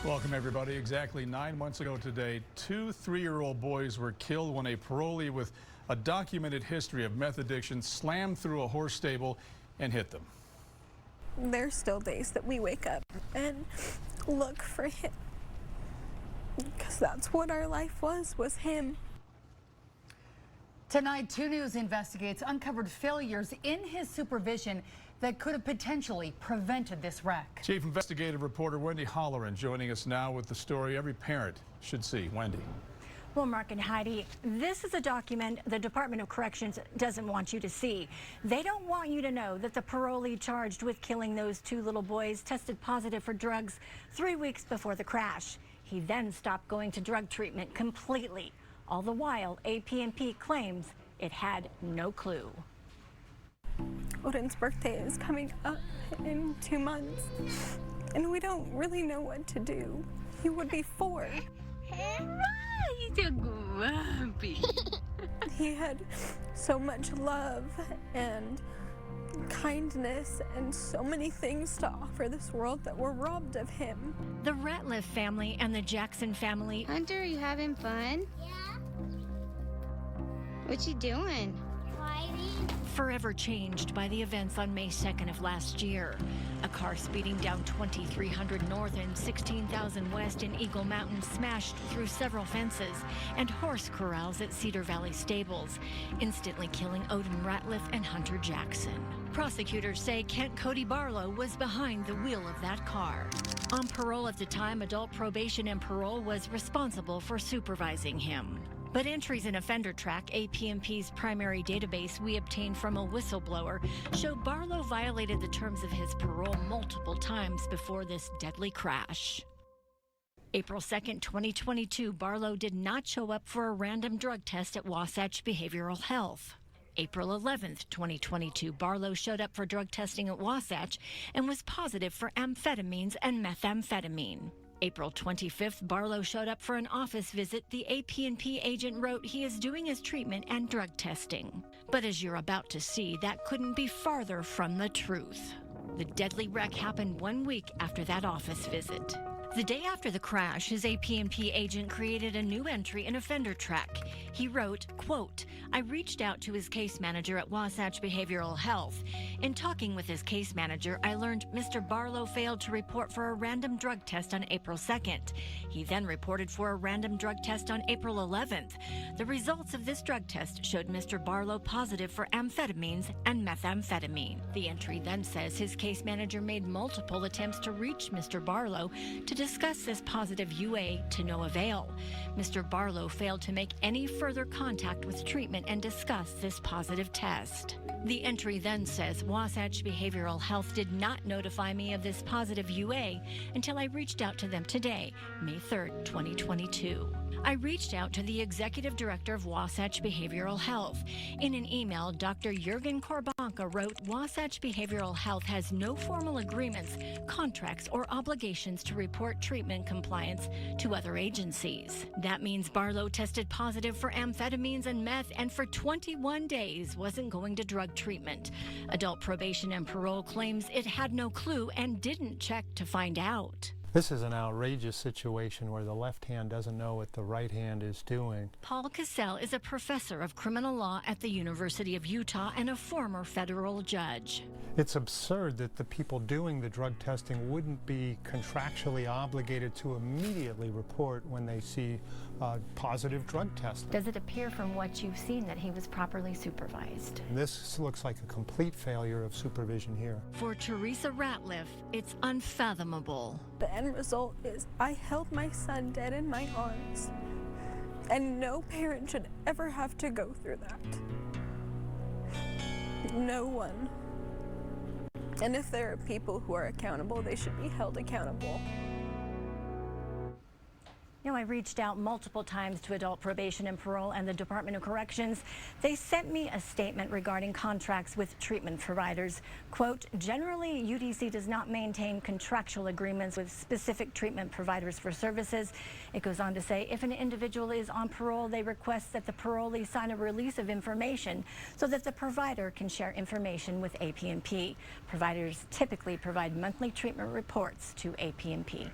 Welcome, everybody. Exactly 9 months ago today, two 3-year-old boys were killed when a parolee with a documented history of meth addiction slammed through a horse stable and hit them. There's still days that we wake up and look for him, because that's what our life was him. Tonight, 2 News investigates uncovered failures in his supervision that could have potentially prevented this wreck. Chief investigative reporter Wendy Halloran joining us now with the story every parent should see. Wendy. Well, Mark and Heidi, this is a document the Department of Corrections doesn't want you to see. They don't want you to know that the parolee charged with killing those 2 little boys tested positive for drugs 3 weeks before the crash. He then stopped going to drug treatment completely. All the while, AP&P claims it had no clue. Odin's birthday is coming up in 2 months, and we don't really know what to do. He would be 4. He's so grumpy. He had so much love and kindness and so many things to offer this world that were robbed of him. The Ratliff family and the Jackson family. Hunter, are you having fun? Yeah. What you doing? Forever changed by the events on May 2nd of last year. A car speeding down 2300 North and 16,000 West in Eagle Mountain smashed through several fences and horse corrals at Cedar Valley Stables, instantly killing Odin Ratliff and Hunter Jackson. Prosecutors say Kent Cody Barlow was behind the wheel of that car. On parole at the time, Adult Probation and Parole was responsible for supervising him. But entries in Offender Track, AP&P's primary database we obtained from a whistleblower, show Barlow violated the terms of his parole multiple times before this deadly crash. April 2nd, 2022, Barlow did not show up for a random drug test at Wasatch Behavioral Health. April 11th, 2022, Barlow showed up for drug testing at Wasatch and was positive for amphetamines and methamphetamine. April 25th, Barlow showed up for an office visit. The AP&P agent wrote he is doing his treatment and drug testing. But as you're about to see, that couldn't be farther from the truth. The deadly wreck happened 1 week after that office visit. The day after the crash, his AP&P agent created a new entry in Offender Track. He wrote, quote, I reached out to his case manager at Wasatch Behavioral Health. In talking with his case manager, I learned Mr. Barlow failed to report for a random drug test on April 2nd. He then reported for a random drug test on April 11th. The results of this drug test showed Mr. Barlow positive for amphetamines and methamphetamine. The entry then says his case manager made multiple attempts to reach Mr. Barlow to discuss this positive UA to no avail. Mr. Barlow failed to make any further contact with treatment and discuss this positive test. The entry then says Wasatch Behavioral Health did not notify me of this positive UA until I reached out to them today, May 3rd, 2022. I reached out to the executive director of Wasatch Behavioral Health. In an email, Dr. Jurgen Korbanka wrote, Wasatch Behavioral Health has no formal agreements, contracts, or obligations to report treatment compliance to other agencies. That means Barlow tested positive for amphetamines and meth and for 21 days wasn't going to drug treatment. Adult Probation and Parole claims it had no clue and didn't check to find out. This is an outrageous situation where the left hand doesn't know what the right hand is doing. Paul Cassell is a professor of criminal law at the University of Utah and a former federal judge. It's absurd that the people doing the drug testing wouldn't be contractually obligated to immediately report when they see positive drug testing. Does it appear from what you've seen that he was properly supervised? This looks like a complete failure of supervision here. For Teresa Ratliff, it's unfathomable. The end result is I held my son dead in my arms, and no parent should ever have to go through that. No one. And if there are people who are accountable, they should be held accountable. You know, I reached out multiple times to Adult Probation and Parole and the Department of Corrections. They sent me a statement regarding contracts with treatment providers. Quote, generally, UDC does not maintain contractual agreements with specific treatment providers for services. It goes on to say, if an individual is on parole, they request that the parolee sign a release of information so that the provider can share information with AP&P. Providers typically provide monthly treatment reports to AP&P.